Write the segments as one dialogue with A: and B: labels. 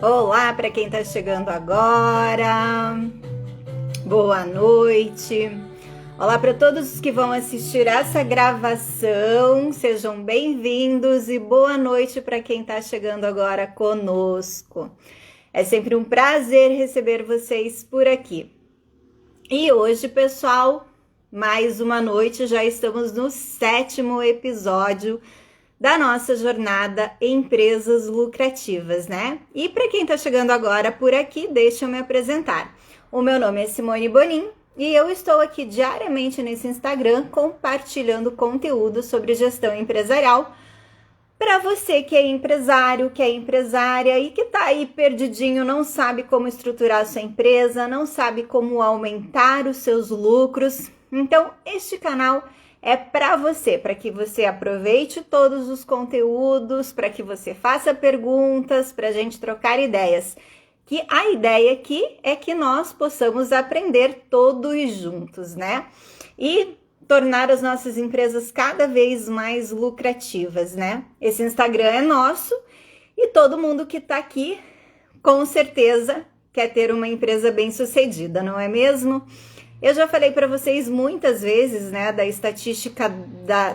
A: Olá para quem está chegando agora. Boa noite. Olá para todos os que vão assistir essa gravação. Sejam bem-vindos e boa noite para quem está chegando agora conosco. É sempre um prazer receber vocês por aqui. E hoje, pessoal, mais uma noite, já estamos no 7º episódio da nossa jornada Empresas Lucrativas, né? E para quem está chegando agora por aqui, deixa eu me apresentar. O meu nome é Simone Bonin e eu estou aqui diariamente nesse Instagram compartilhando conteúdo sobre gestão empresarial para você que é empresário, que é empresária e que está aí perdidinho, não sabe como estruturar a sua empresa, não sabe como aumentar os seus lucros. Então, este canal é para você, para que você aproveite todos os conteúdos, para que você faça perguntas, para a gente trocar ideias. Que a ideia aqui é que nós possamos aprender todos juntos, né? E tornar as nossas empresas cada vez mais lucrativas, né? Esse Instagram é nosso e todo mundo que tá aqui, com certeza, quer ter uma empresa bem-sucedida, não é mesmo? Eu já falei para vocês muitas vezes, né, da estatística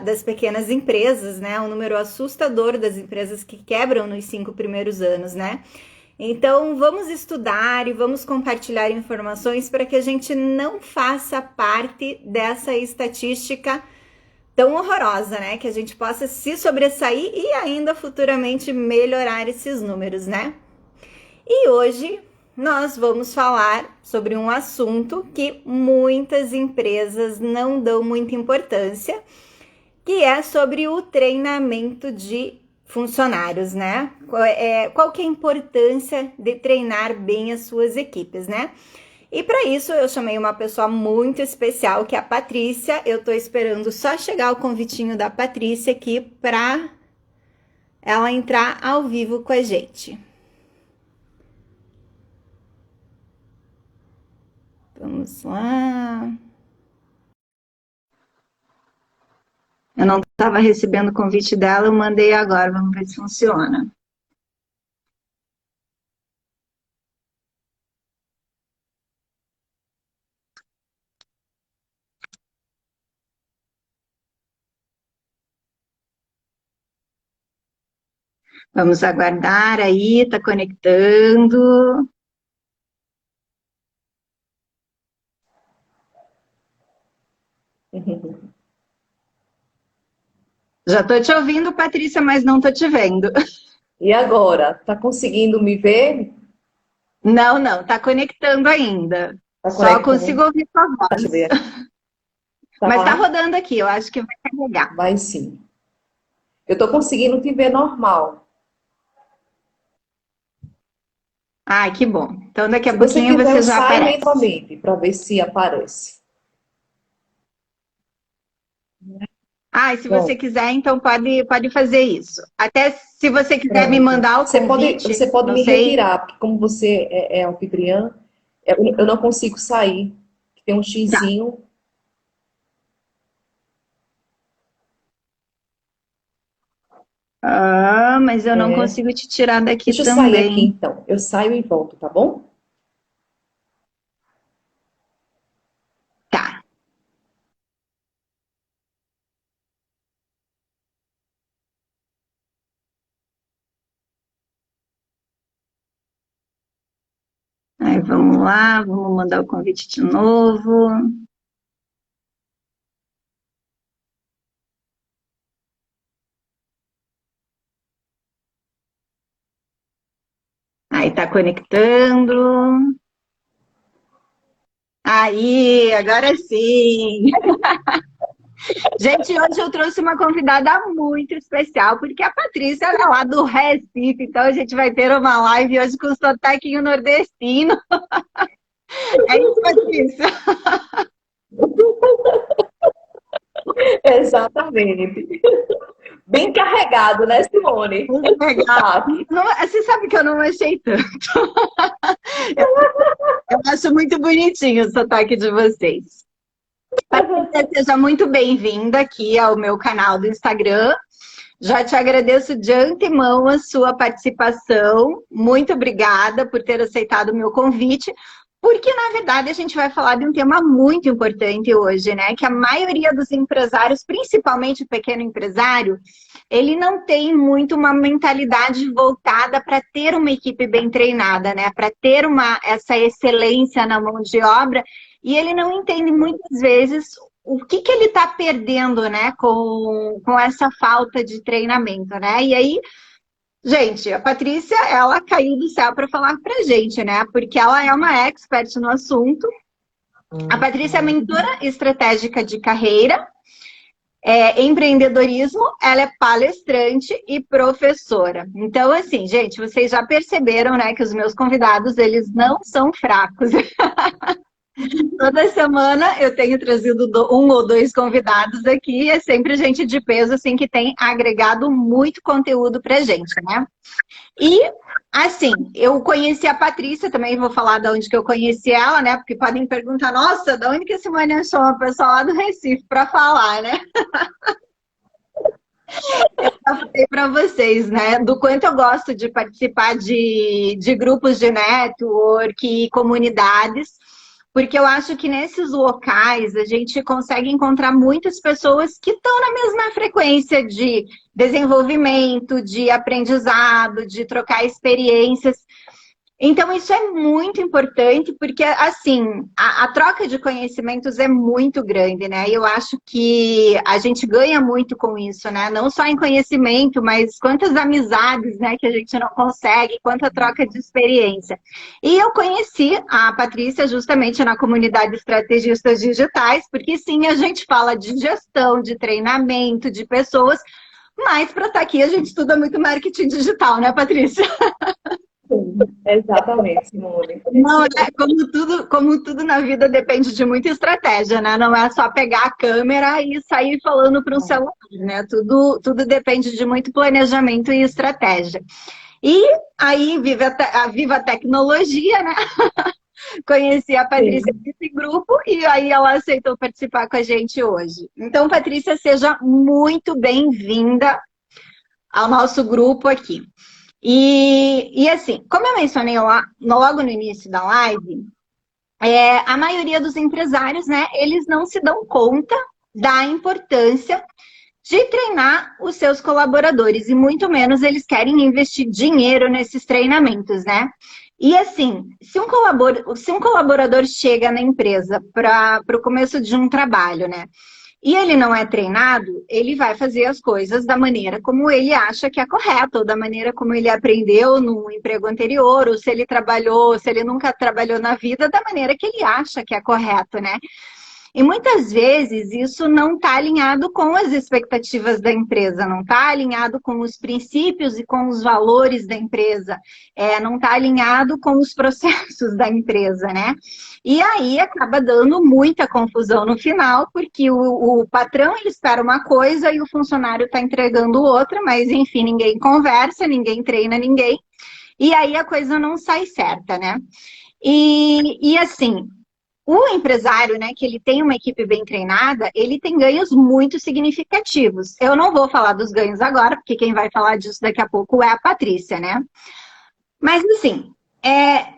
A: das pequenas empresas, né, um número assustador das empresas que quebram nos 5 primeiros anos, né? Então, vamos estudar e vamos compartilhar informações para que a gente não faça parte dessa estatística tão horrorosa, né? Que a gente possa se sobressair e ainda futuramente melhorar esses números, né? E hoje nós vamos falar sobre um assunto que muitas empresas não dão muita importância, que é sobre o treinamento de funcionários, né? Qual que é a importância de treinar bem as suas equipes, né? E para isso eu chamei uma pessoa muito especial, que é a Patrícia. Eu tô esperando só chegar o convitinho da Patrícia aqui para ela entrar ao vivo com a gente. Vamos lá. Eu não estava recebendo o convite dela, eu mandei agora, vamos ver se funciona. Vamos aguardar aí, tá conectando. Já tô te ouvindo, Patrícia, mas não tô te vendo.
B: E agora? Tá conseguindo me ver?
A: Não, tá conectando ainda.
B: Tá
A: Só
B: conectando?
A: consigo ouvir sua
B: Deixa eu
A: voz.
B: ver aqui.
A: Mas tá
B: Tá,
A: rodando aqui, eu acho que vai carregar.
B: vai sim. Eu tô conseguindo te ver normal.
A: Ai, que bom. Então daqui a
B: Se você
A: pouquinho
B: quiser,
A: você
B: eu
A: já
B: saio
A: aparece.
B: novamente para ver se aparece.
A: Ah, e se você
B: Pronto,
A: quiser, então pode fazer isso. Até se você quiser me
B: pronto.
A: mandar o
B: Você
A: convite,
B: pode
A: não
B: me
A: sei.
B: retirar, porque como você é anfitriã, eu não consigo sair. Tem um
A: Tá.
B: xizinho.
A: Ah, mas eu não
B: É.
A: consigo te tirar daqui
B: Deixa eu sair aqui
A: também.
B: então. Eu saio e volto, tá bom?
A: Tá. Aí vamos lá, vamos mandar o convite de novo. Aí tá conectando. Aí, agora sim. Gente, hoje eu trouxe uma convidada muito especial, porque a Patrícia ela é lá do Recife, então a gente vai ter uma live hoje com sotaquinho nordestino. É isso, Patrícia?
B: Exatamente. Bem carregado, né, Simone?
A: Muito legal.
B: Sotaque.
A: Você sabe que eu não achei tanto. Eu acho muito bonitinho o sotaque de vocês. Patrícia, seja muito bem-vinda aqui ao meu canal do Instagram. Já te agradeço de antemão a sua participação. Muito obrigada por ter aceitado o meu convite, porque, na verdade, a gente vai falar de um tema muito importante hoje, né? Que a maioria dos empresários, principalmente o pequeno empresário, ele não tem muito uma mentalidade voltada para ter uma equipe bem treinada, né? Para ter essa excelência na mão de obra, e ele não entende muitas vezes o que ele está perdendo, né, com essa falta de treinamento, né? E aí, gente, a Patrícia, ela caiu do céu para falar para a gente, né? Porque ela é uma expert no assunto. A Patrícia é mentora estratégica de carreira, empreendedorismo, ela é palestrante e professora. Então, assim, gente, vocês já perceberam, né, que os meus convidados, eles não são fracos. Toda semana eu tenho trazido um ou dois convidados aqui, é sempre gente de peso, assim, que tem agregado muito conteúdo pra gente, né? E, assim, eu conheci a Patrícia, também vou falar de onde que eu conheci ela, né? Porque podem perguntar, nossa, de onde que a Simone achou uma pessoa lá do Recife para falar, né? Eu falei para vocês, né? Do quanto eu gosto de participar de grupos de network, comunidades, porque eu acho que nesses locais a gente consegue encontrar muitas pessoas que estão na mesma frequência de desenvolvimento, de aprendizado, de trocar experiências. Então, isso é muito importante, porque, assim, a troca de conhecimentos é muito grande, né? E eu acho que a gente ganha muito com isso, né? Não só em conhecimento, mas quantas amizades, né, que a gente não consegue, quanta troca de experiência. E eu conheci a Patrícia justamente na comunidade Estrategistas Digitais, porque, sim, a gente fala de gestão, de treinamento, de pessoas, mas para estar aqui a gente estuda muito marketing digital, né, Patrícia?
B: Sim, exatamente, Simone.
A: Não, como tudo na vida depende de muita estratégia, né? Não é só pegar a câmera e sair falando para um celular, né? Tudo depende de muito planejamento e estratégia. E aí viva a tecnologia, né? Conheci a Patrícia
B: Sim.
A: nesse grupo e aí ela aceitou participar com a gente hoje. Então, Patrícia, seja muito bem-vinda ao nosso grupo aqui. E assim, como eu mencionei logo no início da live, a maioria dos empresários, né, eles não se dão conta da importância de treinar os seus colaboradores, e muito menos eles querem investir dinheiro nesses treinamentos, né? E assim, se um colaborador chega na empresa para o começo de um trabalho, né? E ele não é treinado, ele vai fazer as coisas da maneira como ele acha que é correto, ou da maneira como ele aprendeu no emprego anterior, ou se ele trabalhou, se ele nunca trabalhou na vida, da maneira que ele acha que é correto, né? E muitas vezes isso não está alinhado com as expectativas da empresa, não está alinhado com os princípios e com os valores da empresa, não está alinhado com os processos da empresa, né? E aí acaba dando muita confusão no final, porque o patrão ele espera uma coisa e o funcionário está entregando outra, mas enfim, ninguém conversa, ninguém treina ninguém, e aí a coisa não sai certa, né? E assim, o empresário, né, que ele tem uma equipe bem treinada, ele tem ganhos muito significativos. Eu não vou falar dos ganhos agora, porque quem vai falar disso daqui a pouco é a Patrícia, né? Mas, assim,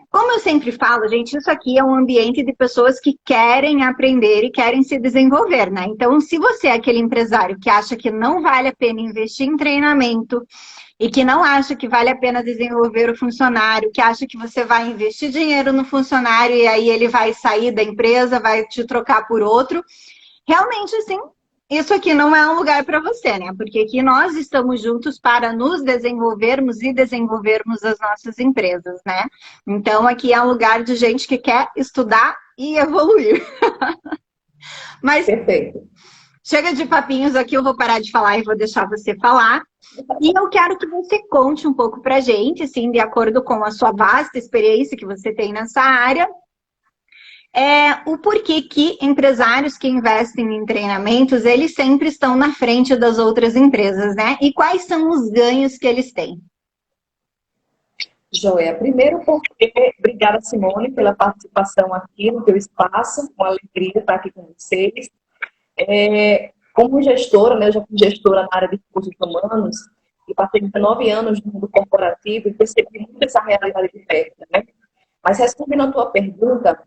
A: como eu sempre falo, gente, isso aqui é um ambiente de pessoas que querem aprender e querem se desenvolver, né? Então, se você é aquele empresário que acha que não vale a pena investir em treinamento e que não acha que vale a pena desenvolver o funcionário, que acha que você vai investir dinheiro no funcionário e aí ele vai sair da empresa, vai te trocar por outro, realmente, assim, isso aqui não é um lugar para você, né? Porque aqui nós estamos juntos para nos desenvolvermos e desenvolvermos as nossas empresas, né? Então, aqui é um lugar de gente que quer estudar e evoluir. Mas
B: Perfeito.
A: chega de papinhos aqui, eu vou parar de falar e vou deixar você falar. E eu quero que você conte um pouco pra gente, assim, de acordo com a sua vasta experiência que você tem nessa área, o porquê que empresários que investem em treinamentos, eles sempre estão na frente das outras empresas, né? E quais são os ganhos que eles têm?
B: Joia, primeiro porque, obrigada Simone pela participação aqui no teu espaço, uma alegria estar aqui com vocês. como gestora, né, eu já fui gestora na área de recursos humanos e passei 19 anos no mundo corporativo e percebi muito essa realidade de perto, né? Mas respondendo a tua pergunta,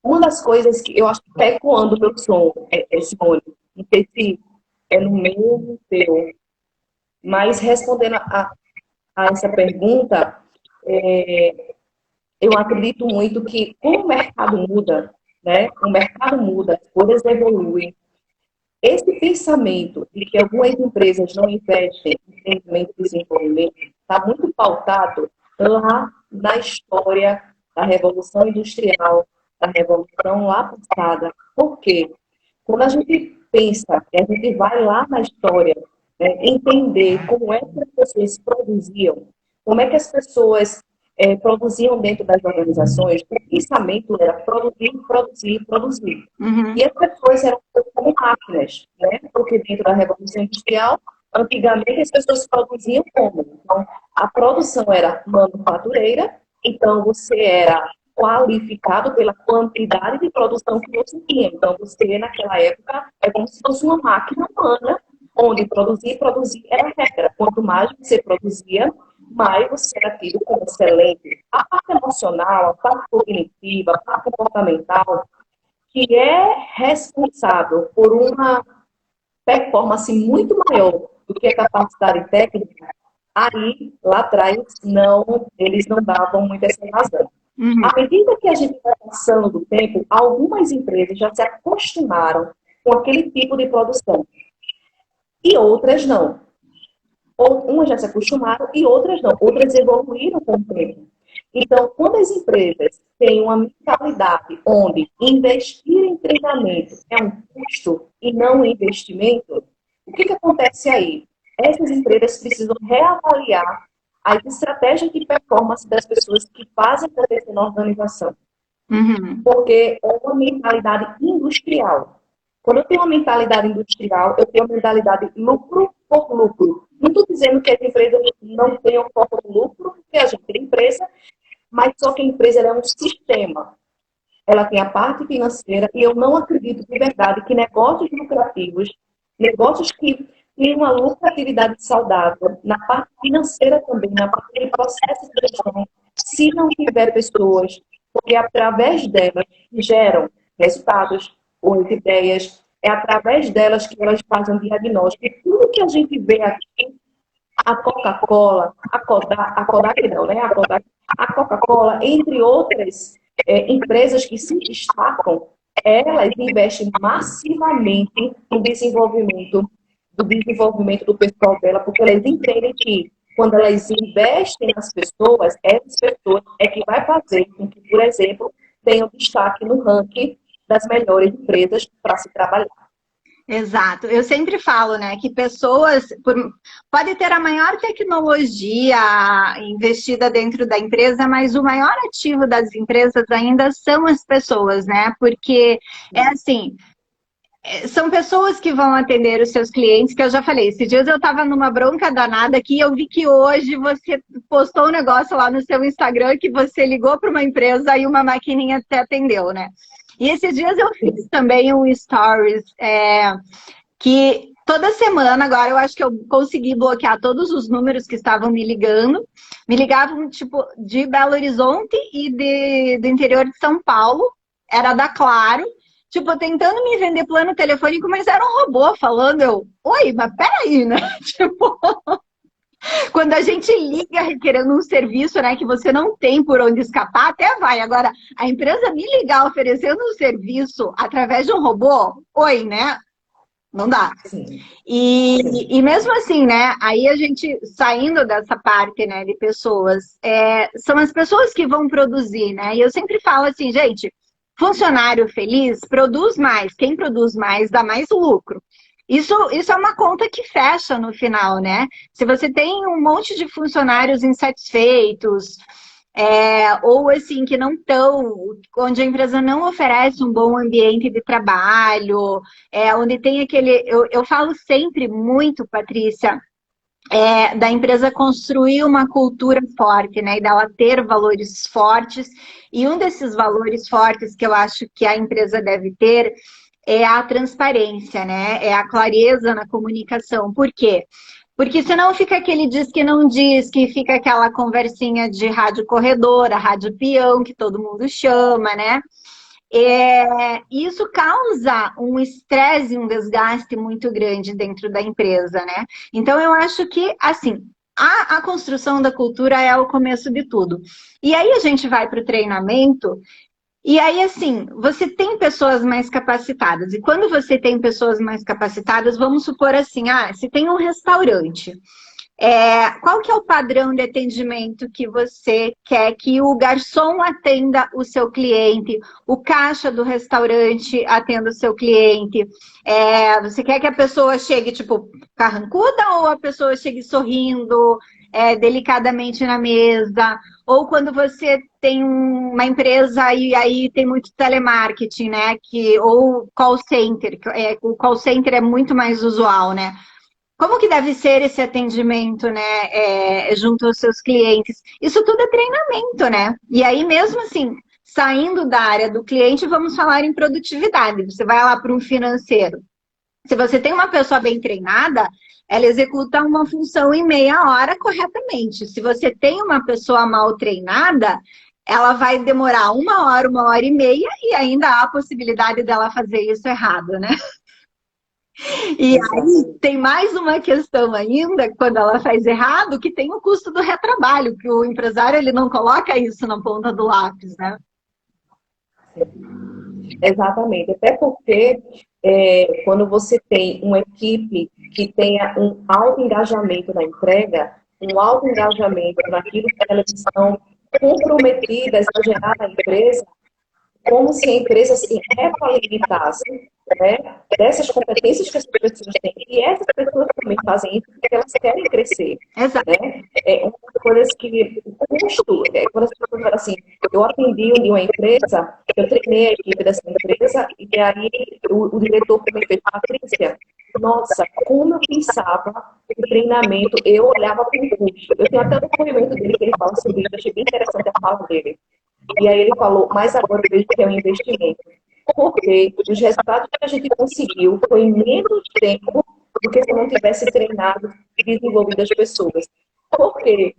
B: uma das coisas que eu acho que está ecoando o meu som, Simone, não sei se é no meu ou no teu, mas respondendo a essa pergunta, eu acredito muito que, como o mercado muda, né? O mercado muda, as coisas evoluem. Esse pensamento de que algumas empresas não investem em desenvolvimento e desenvolvimento está muito pautado lá na história da Revolução Industrial, da Revolução lá passada. Por quê? Quando a gente pensa, a gente vai lá na história, né, entender como é que as pessoas produziam, como é que as pessoas produziam dentro das organizações, o pensamento era produzir, produzir, produzir.
A: Uhum.
B: E as pessoas eram como máquinas, né? Porque dentro da Revolução Industrial, antigamente as pessoas produziam como? Então, a produção era manufatureira, então você era qualificado pela quantidade de produção que você tinha. Então, você, naquela época, é como se fosse uma máquina humana, onde produzir era a regra. Quanto mais você produzia, mais você era tido como excelente. A parte emocional, a parte cognitiva, a parte comportamental, que é responsável por uma performance muito maior do que a capacidade técnica, aí, lá atrás, não, eles não davam muito essa razão.
A: Uhum.
B: À medida que a gente vai passando do tempo, algumas empresas já se acostumaram com aquele tipo de produção. E outras não. Umas já se acostumaram e outras não. Outras evoluíram com o tempo. Então, quando as empresas têm uma mentalidade onde investir em treinamento é um custo e não um investimento, o que acontece aí? Essas empresas precisam reavaliar as estratégias de performance das pessoas que fazem acontecer na organização.
A: Uhum.
B: Porque é uma mentalidade industrial. Quando eu tenho uma mentalidade industrial, eu tenho uma mentalidade lucro por lucro. Não estou dizendo que as empresas não tenham foco no lucro, porque a gente é empresa, mas só que a empresa é um sistema. Ela tem a parte financeira e eu não acredito de verdade que negócios lucrativos, negócios que têm uma lucratividade saudável, na parte financeira também, na parte de processo de gestão, se não tiver pessoas, porque através delas que geram resultados ou ideias, é através delas que elas fazem diagnóstico. E tudo que a gente vê aqui, a Coca-Cola, a Kodak não, né? A Coca-Cola, entre outras empresas que se destacam, elas investem massivamente no desenvolvimento do pessoal dela, porque elas entendem que quando elas investem nas pessoas, essas pessoas é que vai fazer com que, por exemplo, tenham destaque no ranking das melhores empresas para se trabalhar.
A: Exato. Eu sempre falo, né, que pessoas pode ter a maior tecnologia investida dentro da empresa, mas o maior ativo das empresas ainda são as pessoas, né? Porque é assim, são pessoas que vão atender os seus clientes, que eu já falei, esses dias eu estava numa bronca danada aqui, eu vi que hoje você postou um negócio lá no seu Instagram que você ligou para uma empresa e uma maquininha te atendeu, né? E esses dias eu fiz também um stories, que toda semana, agora eu acho que eu consegui bloquear todos os números que estavam me ligando. Me ligavam, tipo, de Belo Horizonte e do interior de São Paulo, era da Claro, tipo, tentando me vender plano telefônico, mas era um robô falando, oi, mas peraí, né? Tipo... Quando a gente liga requerendo um serviço, né, que você não tem por onde escapar, até vai. Agora, a empresa me ligar oferecendo um serviço através de um robô, oi, né? Não dá.
B: Sim.
A: E mesmo assim, né, aí a gente, saindo dessa parte, né, de pessoas, são as pessoas que vão produzir, né? E eu sempre falo assim, gente, funcionário feliz produz mais. Quem produz mais dá mais lucro. Isso é uma conta que fecha no final, né? Se você tem um monte de funcionários insatisfeitos, ou assim, que não estão, onde a empresa não oferece um bom ambiente de trabalho, onde tem aquele... Eu falo sempre muito, Patrícia, da empresa construir uma cultura forte, né? E dela ter valores fortes. E um desses valores fortes que eu acho que a empresa deve ter é a transparência, né? É a clareza na comunicação. Por quê? Porque senão fica aquele diz que não diz, que fica aquela conversinha de rádio corredora, rádio peão, que todo mundo chama, né? Isso causa um estresse e um desgaste muito grande dentro da empresa, né? Então, eu acho que, assim, a construção da cultura é o começo de tudo. E aí a gente vai para o treinamento, e aí, assim, você tem pessoas mais capacitadas. E quando você tem pessoas mais capacitadas, vamos supor assim, se tem um restaurante. Qual que é o padrão de atendimento que você quer que o garçom atenda o seu cliente, o caixa do restaurante atenda o seu cliente? Você quer que a pessoa chegue, tipo, carrancuda ou a pessoa chegue sorrindo, delicadamente na mesa? Ou quando você tem uma empresa e aí tem muito telemarketing, né? Ou call center, o call center é muito mais usual, né? Como que deve ser esse atendimento, né, junto aos seus clientes? Isso tudo é treinamento, né? E aí, mesmo assim, saindo da área do cliente, vamos falar em produtividade. Você vai lá para um financeiro. Se você tem uma pessoa bem treinada, ela executa uma função em meia hora corretamente. Se você tem uma pessoa mal treinada, ela vai demorar uma hora e meia, e ainda há a possibilidade dela fazer isso errado, né? E aí tem mais uma questão ainda, quando ela faz errado, que tem o custo do retrabalho, que o empresário ele não coloca isso na ponta do lápis, né?
B: Exatamente. Até porque quando você tem uma equipe que tenha um alto engajamento na entrega, um alto engajamento naquilo que elas estão comprometidas a gerar na empresa, como se a empresa se retroalimentasse, né, dessas competências que as pessoas têm. E essas pessoas também fazem isso porque elas querem crescer.
A: Exato.
B: Né? Uma das coisas que o custo, quando as pessoas falam assim, eu atendi uma empresa, eu treinei a equipe dessa empresa, e aí o diretor também fez, Patrícia, nossa, como eu pensava que treinamento, eu olhava para o custo. Eu tenho até o depoimento dele que ele fala sobre isso, eu achei bem interessante a fala dele. E aí ele falou, mas agora eu vejo que é um investimento. Porque os resultados que a gente conseguiu foi em menos tempo do que se não tivesse treinado e desenvolvido as pessoas. Porque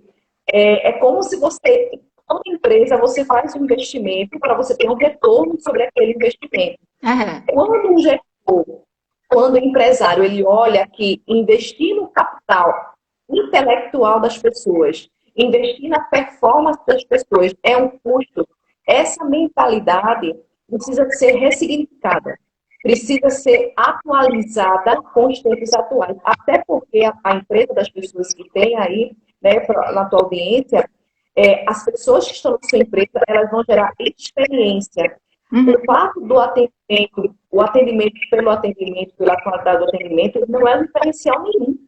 B: é como se você, como empresa, você faz um investimento para você ter um retorno sobre aquele investimento. Quando um gestor, quando o empresário, ele olha que investir no capital intelectual das pessoas, investir na performance das pessoas é um custo, essa mentalidade precisa ser ressignificada, precisa ser atualizada com os tempos atuais. Até porque a empresa das pessoas que tem aí, né, na tua audiência, as pessoas que estão na sua empresa, elas vão gerar experiência. O fato do atendimento, o atendimento, pela qualidade do atendimento, não é um diferencial nenhum.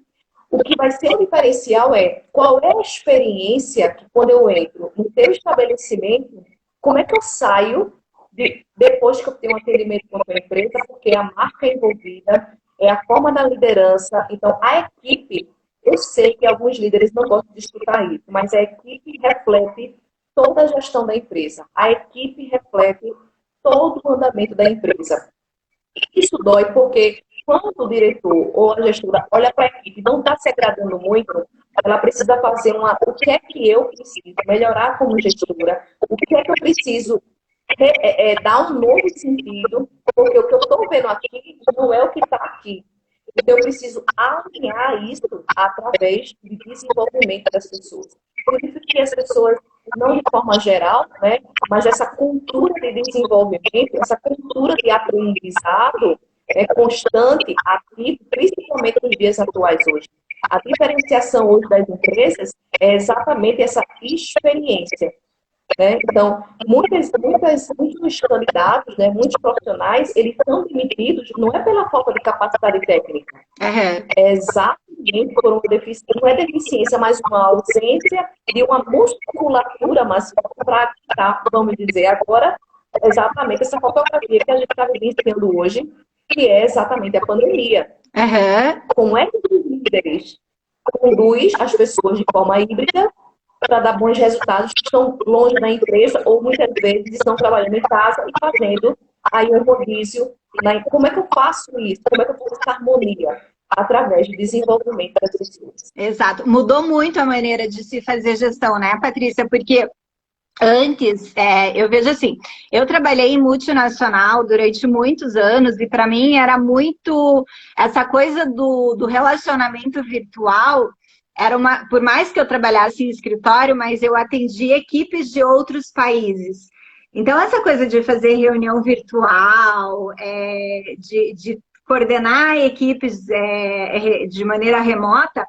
B: O que vai ser um diferencial é qual é a experiência que, quando eu entro no teu estabelecimento, como é que eu saio depois que eu tenho um atendimento com a tua empresa, porque a marca é envolvida, é a forma da liderança. Então, a equipe, eu sei que alguns líderes não gostam de escutar isso, mas a equipe reflete toda a gestão da empresa. A equipe reflete todo o andamento da empresa. Isso dói porque quando o diretor ou a gestora olha para a equipe e não está se agradando muito, ela precisa fazer o que é que eu preciso melhorar como gestora, o que é que eu preciso dar um novo sentido, porque o que eu estou vendo aqui não é o que está aqui. Então, eu preciso alinhar isso através do desenvolvimento das pessoas. Por isso que as pessoas, não de forma geral, né, mas essa cultura de desenvolvimento, essa cultura de aprendizado constante, aqui, principalmente nos dias atuais hoje. A diferenciação hoje das empresas é exatamente essa experiência. Né? Então, muitos candidatos, né, muitos profissionais, eles são demitidos não é pela falta de capacidade técnica, é exatamente por uma deficiência, não é deficiência, mas uma ausência de uma musculatura mais prática, vamos dizer agora, exatamente essa fotografia que a gente está vivenciando hoje, que é exatamente a pandemia. Como é que os líderes conduz as pessoas de forma híbrida para dar bons resultados que estão longe da empresa ou muitas vezes estão trabalhando em casa e fazendo aí o rodízio, né? Como é que eu faço isso? Como é que eu faço essa harmonia? Através do desenvolvimento das pessoas.
A: Exato. Mudou muito a maneira de se fazer gestão, né, Patrícia? Porque antes, eu vejo assim, eu trabalhei em multinacional durante muitos anos e para mim era muito essa coisa do relacionamento virtual. Era por mais que eu trabalhasse em escritório, mas eu atendia equipes de outros países. Então, essa coisa de fazer reunião virtual, de coordenar equipes de maneira remota,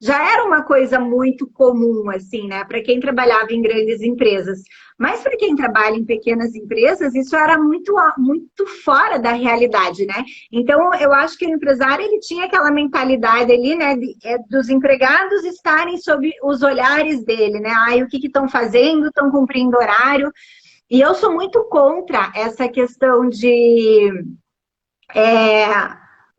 A: já era uma coisa muito comum, assim, né, para quem trabalhava em grandes empresas. Mas para quem trabalha em pequenas empresas, isso era muito, muito fora da realidade, né? Então, eu acho que o empresário, ele tinha aquela mentalidade ali, né, dos empregados estarem sob os olhares dele, né? Ai, o que estão fazendo? Estão cumprindo horário? E eu sou muito contra essa questão de é,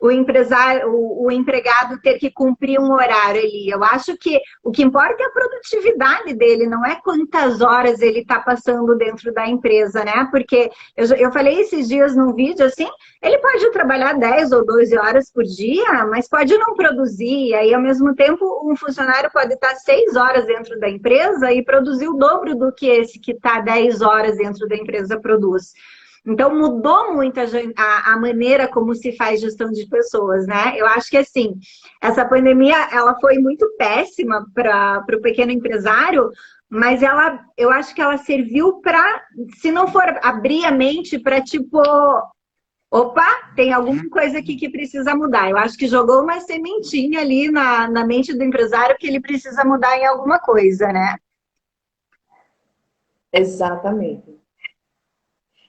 A: o empresário, o empregado ter que cumprir um horário ali. Eu acho que o que importa é a produtividade dele, não é quantas horas ele está passando dentro da empresa, né? Porque eu falei esses dias num vídeo assim, ele pode trabalhar 10 ou 12 horas por dia, mas pode não produzir. E aí, ao mesmo tempo, um funcionário pode estar 6 horas dentro da empresa e produzir o dobro do que esse que está 10 horas dentro da empresa produz. Então, mudou muito a maneira como se faz gestão de pessoas, né? Eu acho que, assim, essa pandemia, ela foi muito péssima para o pequeno empresário, mas eu acho que ela serviu para, se não for abrir a mente para, tipo, opa, tem alguma coisa aqui que precisa mudar. Eu acho que jogou uma sementinha ali na mente do empresário que ele precisa mudar em alguma coisa, né?
B: Exatamente.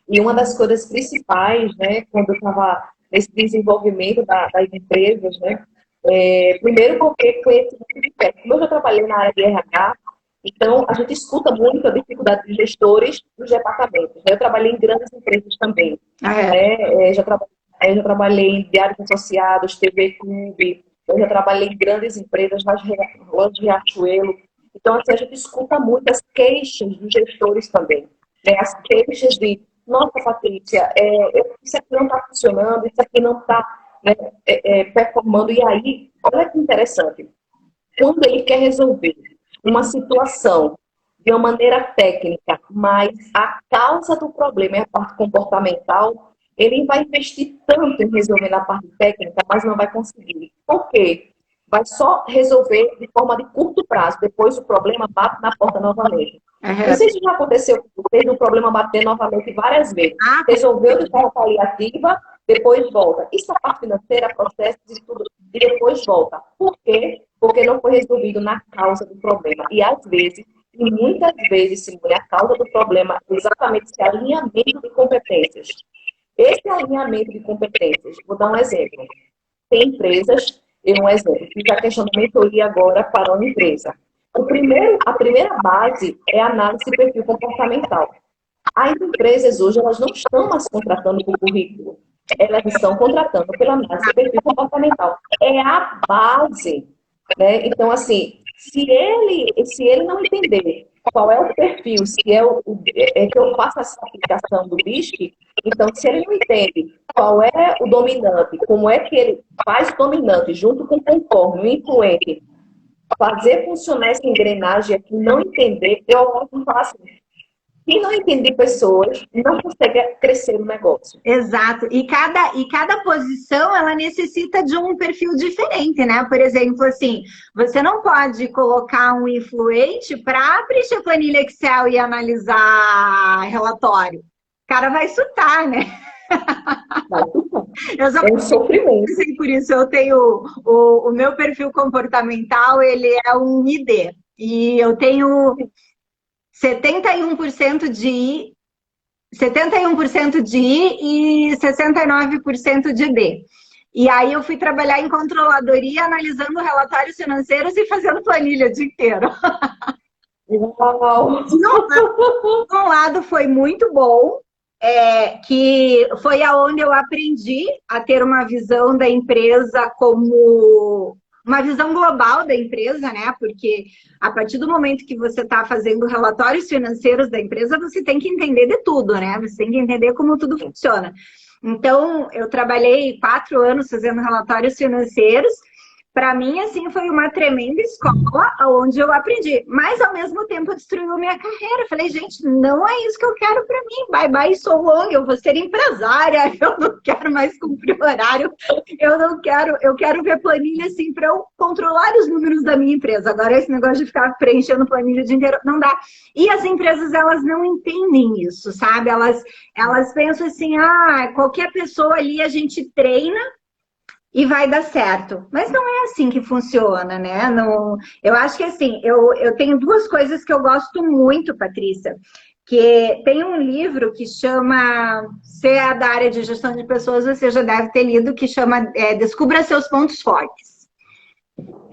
B: E uma das coisas principais, né, quando eu estava nesse desenvolvimento das empresas, né, primeiro porque conhecimento de perto. Como eu já trabalhei na área de RH, então a gente escuta muito a dificuldade dos gestores dos departamentos. Eu trabalhei em grandes empresas também. Eu já trabalhei em Diários Associados, TV Clube, eu já trabalhei em grandes empresas, nas ruas de Riachuelo. Então, assim, a gente escuta muito as queixas dos gestores também. Né? As queixas de nossa, Patrícia, isso aqui não está funcionando, isso aqui não está, né, performando. E aí, olha que interessante, quando ele quer resolver uma situação de uma maneira técnica, mas a causa do problema é a parte comportamental, ele vai investir tanto em resolver na parte técnica, mas não vai conseguir. Por quê? Vai só resolver de forma de curto prazo, depois o problema bate na porta novamente. Não sei se já aconteceu com você, o problema bater novamente várias vezes. Resolveu de forma paliativa, depois volta. Isso é a parte financeira, processos e tudo, e depois volta. Por quê? Porque não foi resolvido na causa do problema. E às vezes, e muitas vezes, Simone, a causa do problema é exatamente esse alinhamento de competências. Esse alinhamento de competências, vou dar um exemplo. Tem empresas, um exemplo, fiz a questão da mentoria agora para uma empresa. A primeira base é a análise de perfil comportamental. As empresas hoje, elas não estão mais contratando por currículo. Elas estão contratando pela análise de perfil comportamental. É a base. Né? Então, assim, se ele não entender qual é o perfil, se que eu faço essa aplicação do BISC, então, se ele não entende qual é o dominante, como é que ele faz o dominante junto com o conforme, o influente, fazer funcionar essa engrenagem aqui, não entender, eu vou falar assim, quem não entende pessoas não consegue crescer o negócio.
A: Exato. E cada posição, ela necessita de um perfil diferente, né? Por exemplo, assim, você não pode colocar um influente para abrir a planilha Excel e analisar relatório. O cara vai surtar, né?
B: É um sofrimento.
A: Por isso, eu tenho o meu perfil comportamental, ele é um ID. E eu tenho 71% de I, 71% de I e 69% de D. E aí eu fui trabalhar em controladoria, analisando relatórios financeiros e fazendo planilha o dia inteiro.
B: Uau!
A: De um lado foi muito bom, que foi aonde eu aprendi a ter uma visão da empresa como uma visão global da empresa, né? Porque a partir do momento que você está fazendo relatórios financeiros da empresa, você tem que entender de tudo, né? Você tem que entender como tudo funciona. Então, eu trabalhei 4 anos fazendo relatórios financeiros. Para mim, assim, foi uma tremenda escola onde eu aprendi. Mas, ao mesmo tempo, destruiu minha carreira. Falei, gente, não é isso que eu quero para mim. Bye, bye, so long. Eu vou ser empresária. Eu não quero mais cumprir horário. Eu não quero. Eu quero ver planilha, assim, para eu controlar os números da minha empresa. Agora, esse negócio de ficar preenchendo planilha o dia inteiro, não dá. E as empresas, elas não entendem isso, sabe? Elas pensam assim, qualquer pessoa ali a gente treina e vai dar certo. Mas não é assim que funciona, né? Não, eu acho que assim, eu tenho 2 coisas que eu gosto muito, Patrícia, que tem um livro que chama, se é da área de gestão de pessoas, você já deve ter lido, que chama Descubra Seus Pontos Fortes.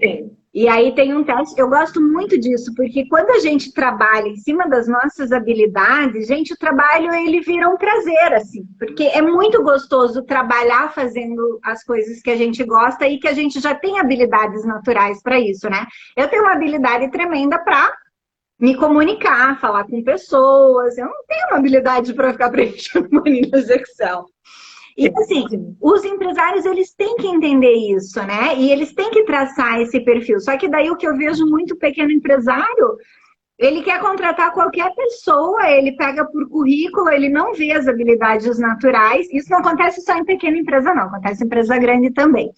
B: Sim.
A: E aí tem um teste, eu gosto muito disso, porque quando a gente trabalha em cima das nossas habilidades, gente, o trabalho ele vira um prazer, assim, porque é muito gostoso trabalhar fazendo as coisas que a gente gosta e que a gente já tem habilidades naturais para isso, né? Eu tenho uma habilidade tremenda para me comunicar, falar com pessoas, eu não tenho uma habilidade para ficar preenchendo planilhas de Excel. E assim, os empresários, eles têm que entender isso, né? E eles têm que traçar esse perfil. Só que daí o que eu vejo muito pequeno empresário, ele quer contratar qualquer pessoa, ele pega por currículo, ele não vê as habilidades naturais. Isso não acontece só em pequena empresa, não. Acontece em empresa grande também.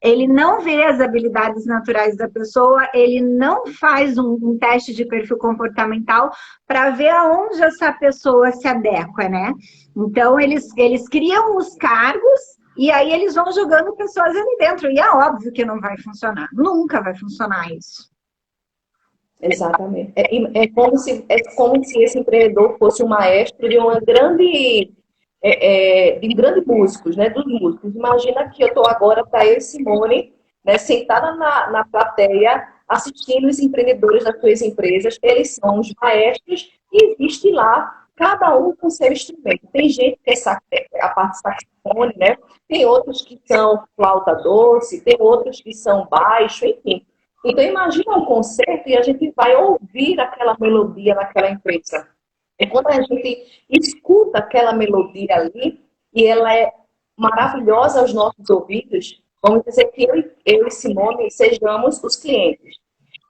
A: Ele não vê as habilidades naturais da pessoa, ele não faz um teste de perfil comportamental para ver aonde essa pessoa se adequa, né? Então, eles criam os cargos e aí eles vão jogando pessoas ali dentro. E é óbvio que não vai funcionar. Nunca vai funcionar isso.
B: Exatamente. É como se esse empreendedor fosse um maestro de uma grande de grandes músicos, né? Dos músicos. Imagina que eu estou agora para eu e Simone, né, sentada na plateia, assistindo os empreendedores das suas empresas. Eles são os maestros e existe lá cada um com seu instrumento. Tem gente que é a parte saxofone, né? Tem outros que são flauta doce, tem outros que são baixo, enfim. Então, imagina um concerto e a gente vai ouvir aquela melodia naquela empresa. E quando a gente escuta aquela melodia ali, e ela é maravilhosa aos nossos ouvidos, vamos dizer que eu e Simone sejamos os clientes.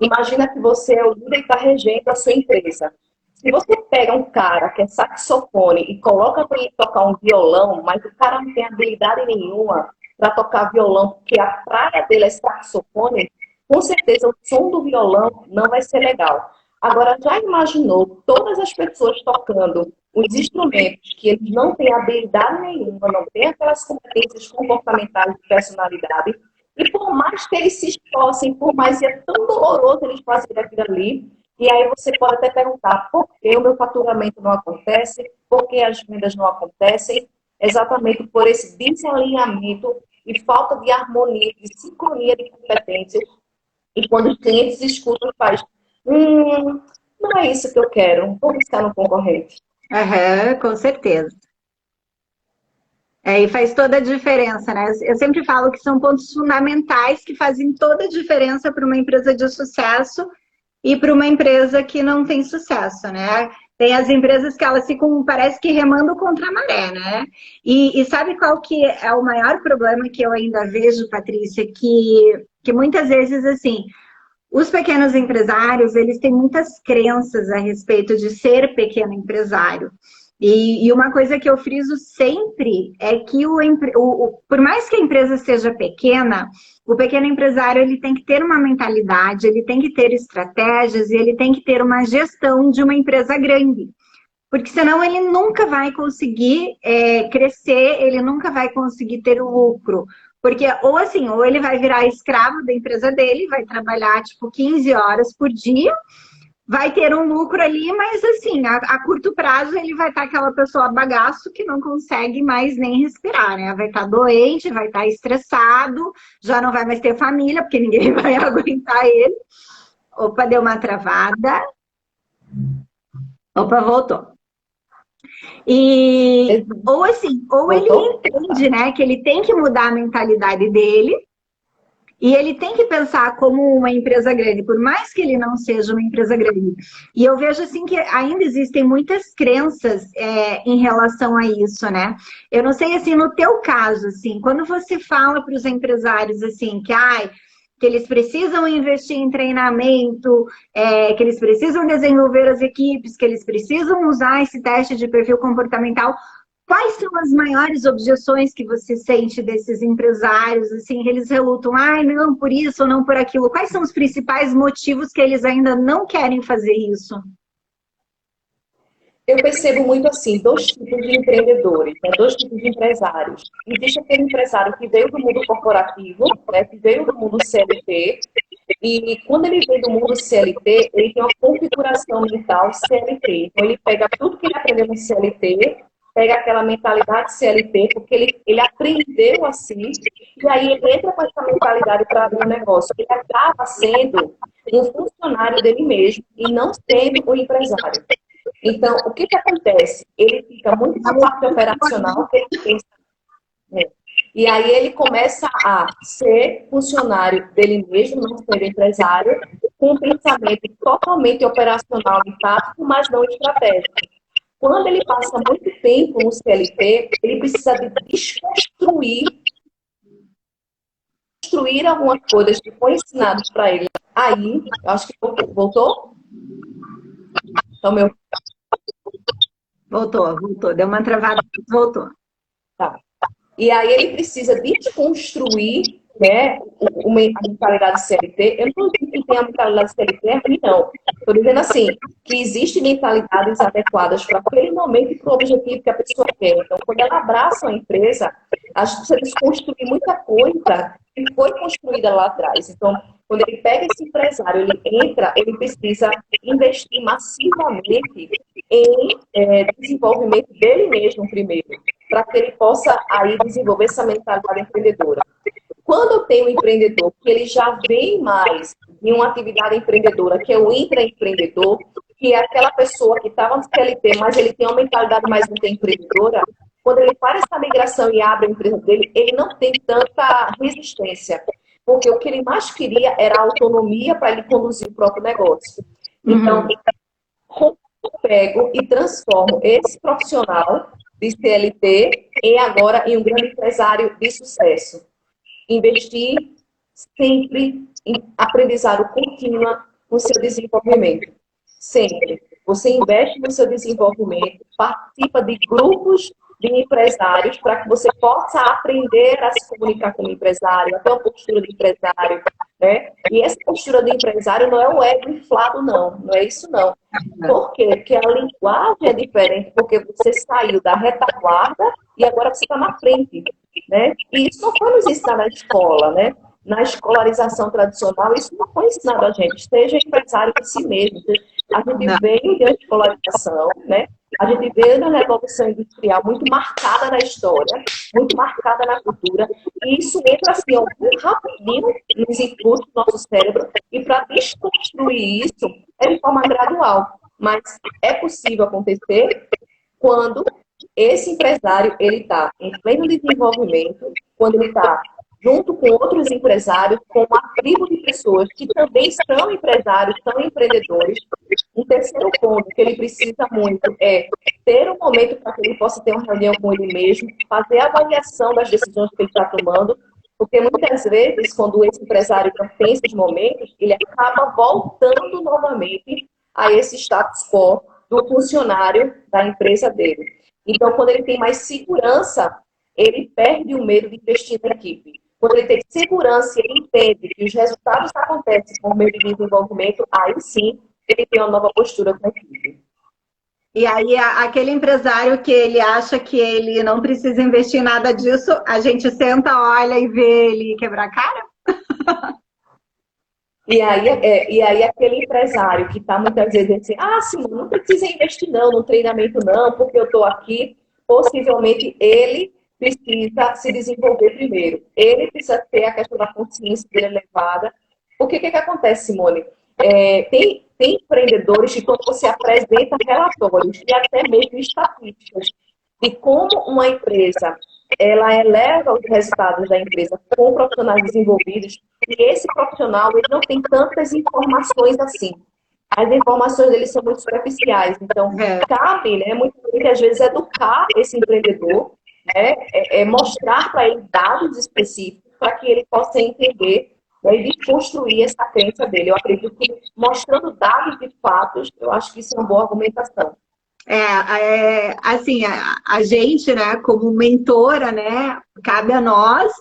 B: Imagina que você é o líder e está regendo a sua empresa. Se você pega um cara que é saxofone e coloca para ele tocar um violão, mas o cara não tem habilidade nenhuma para tocar violão, porque a praia dele é saxofone, com certeza o som do violão não vai ser legal. Agora, já imaginou todas as pessoas tocando os instrumentos que eles não têm habilidade nenhuma, não têm aquelas competências comportamentais de personalidade, e por mais que eles se esforcem, por mais que é tão doloroso eles fazerem aquilo ali, e aí você pode até perguntar por que o meu faturamento não acontece, por que as vendas não acontecem, exatamente por esse desalinhamento e falta de harmonia, de sincronia de competências. E quando os clientes escutam, faz, não é isso que eu quero, vou buscar no concorrente.
A: Com certeza. E faz toda a diferença, né? Eu sempre falo que são pontos fundamentais que fazem toda a diferença para uma empresa de sucesso e para uma empresa que não tem sucesso, né? Tem as empresas que elas ficam, parece que remando contra a maré, né? E sabe qual que é o maior problema que eu ainda vejo, Patrícia? Que muitas vezes, assim, os pequenos empresários, eles têm muitas crenças a respeito de ser pequeno empresário. E uma coisa que eu friso sempre é que por mais que a empresa seja pequena, o pequeno empresário ele tem que ter uma mentalidade, ele tem que ter estratégias e ele tem que ter uma gestão de uma empresa grande. Porque senão ele nunca vai conseguir crescer, ele nunca vai conseguir ter o lucro. Porque ou assim, ou ele vai virar escravo da empresa dele, vai trabalhar tipo 15 horas por dia, vai ter um lucro ali, mas assim, a curto prazo ele vai estar aquela pessoa bagaço que não consegue mais nem respirar, né? Vai estar doente, vai estar estressado, já não vai mais ter família, porque ninguém vai aguentar ele. Opa, deu uma travada. Opa, voltou. Ou assim, ou ele entende, né, que ele tem que mudar a mentalidade dele E ele tem que pensar como uma empresa grande, por mais que ele não seja uma empresa grande. E eu vejo assim que ainda existem muitas crenças em relação a isso, né? Eu não sei assim, no teu caso, assim, quando você fala para os empresários assim que eles precisam investir em treinamento, que eles precisam desenvolver as equipes, que eles precisam usar esse teste de perfil comportamental. Quais são as maiores objeções que você sente desses empresários, assim, eles relutam, ai, não por isso ou não por aquilo? Quais são os principais motivos que eles ainda não querem fazer isso?
B: Eu percebo muito assim, dois tipos de empreendedores, né? Dois tipos de empresários. Existe aquele empresário que veio do mundo corporativo, né? Que veio do mundo CLT, e quando ele vem do mundo CLT, ele tem uma configuração mental CLT. Então, ele pega tudo que ele aprendeu no CLT, pega aquela mentalidade CLT, porque ele aprendeu assim, e aí ele entra com essa mentalidade para abrir um negócio. Ele acaba sendo um funcionário dele mesmo e não sendo um empresário. Então, o que acontece? Ele fica muito na parte operacional, que ele pensa, né? E aí ele começa a ser funcionário dele mesmo, não ser empresário, com um pensamento totalmente operacional e tático, mas não estratégico. Quando ele passa muito tempo no CLT, ele precisa de desconstruir algumas coisas que foram ensinadas para ele. Aí, eu acho que voltou? Então, meu...
A: Voltou. Deu uma travada, voltou.
B: Tá. E aí ele precisa desconstruir, né, a mentalidade CLT. Eu não digo que tem a mentalidade CLT aqui, não. Estou dizendo assim, que existem mentalidades adequadas para aquele momento e para o objetivo que a pessoa quer. Então, quando ela abraça uma empresa, a gente precisa desconstruir muita coisa que foi construída lá atrás. Então, quando ele pega esse empresário, ele entra, ele precisa investir massivamente em desenvolvimento dele mesmo primeiro, para que ele possa aí desenvolver essa mentalidade empreendedora. Quando eu tenho um empreendedor que ele já vem mais em uma atividade empreendedora, que é o intraempreendedor, que é aquela pessoa que estava no CLT, mas ele tem uma mentalidade mais intraempreendedora, quando ele faz essa migração e abre a empresa dele, ele não tem tanta resistência, porque o que ele mais queria era a autonomia para ele conduzir o próprio negócio. Então, como eu pego e transformo esse profissional de CLT em um grande empresário de sucesso? Investir sempre em aprendizado contínuo no seu desenvolvimento. Sempre. Você investe no seu desenvolvimento, participa de grupos de empresários para que você possa aprender a se comunicar como empresário, até uma postura de empresário, né? E essa postura de empresário não é o ego inflado, não. Não é isso, não. Por quê? Porque a linguagem é diferente, porque você saiu da retaguarda e agora você está na frente, né? E isso não foi nos ensinado na escola, né? Na escolarização tradicional, isso não foi ensinado a gente. Seja empresário de si mesmo. A gente veio da escolarização, né? A gente veio da Revolução Industrial muito marcada na história, muito marcada na cultura, e isso entra assim, ó, muito rapidinho nos inputs do nosso cérebro, e para desconstruir isso é de forma gradual. Mas é possível acontecer quando esse empresário ele está em pleno desenvolvimento, quando ele está junto com outros empresários, com uma tribo de pessoas que também são empresários, são empreendedores. Um terceiro ponto que ele precisa muito é ter um momento para que ele possa ter uma reunião com ele mesmo, fazer a avaliação das decisões que ele está tomando, porque muitas vezes, quando esse empresário não tem esses momentos, ele acaba voltando novamente a esse status quo do funcionário da empresa dele. Então, quando ele tem mais segurança, ele perde o medo de investir na equipe. Quando ele tem segurança e ele entende que os resultados acontecem por meio de desenvolvimento, aí sim ele tem uma nova postura com a equipe.
A: E aí, aquele empresário que ele acha que ele não precisa investir em nada disso, a gente senta, olha e vê ele quebrar a cara?
B: E aí aquele empresário que está muitas vezes assim, Simone, não precisa investir não, no treinamento não, porque eu estou aqui, possivelmente ele precisa se desenvolver primeiro. Ele precisa ter a questão da consciência dele elevada. Porque o que acontece, Simone? Tem empreendedores que quando você apresenta relatórios e até mesmo estatísticas de como uma empresa ela eleva os resultados da empresa com profissionais desenvolvidos, e esse profissional ele não tem tantas informações assim. As informações dele são muito superficiais, então cabe, né, muitas vezes, educar esse empreendedor, né, mostrar para ele dados específicos para que ele possa entender, né, e construir essa crença dele. Eu acredito que mostrando dados de fatos, eu acho que isso é uma boa argumentação.
A: Assim, a gente, né, como mentora, né, cabe a nós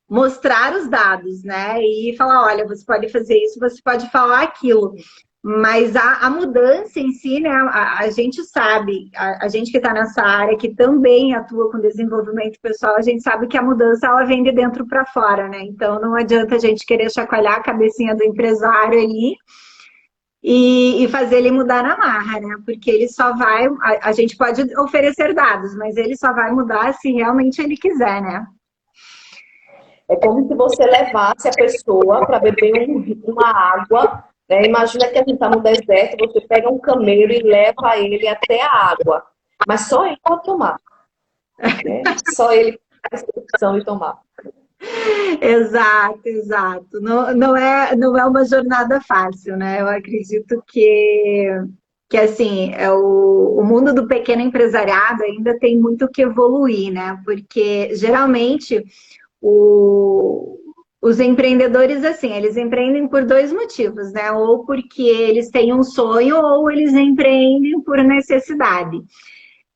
A: mostrar os dados, né, e falar, olha, você pode fazer isso, você pode falar aquilo. Mas a mudança em si, né, a gente sabe, a gente que está nessa área, que também atua com desenvolvimento pessoal, a gente sabe que a mudança, ela vem de dentro para fora, né? Então, não adianta a gente querer chacoalhar a cabecinha do empresário ali e fazer ele mudar na marra, né? Porque ele só vai, a gente pode oferecer dados, mas ele só vai mudar se realmente ele quiser, né?
B: É como se você levasse a pessoa para beber uma água, né? Imagina que a gente está no deserto, você pega um camelo e leva ele até a água. Mas só ele pode tomar. Né? Só ele tem a opção de tomar.
A: Exato, exato. Não é uma jornada fácil, né? Eu acredito que assim, o mundo do pequeno empresariado ainda tem muito que evoluir, né? Porque geralmente os empreendedores, assim, eles empreendem por dois motivos, né? Ou porque eles têm um sonho, ou eles empreendem por necessidade.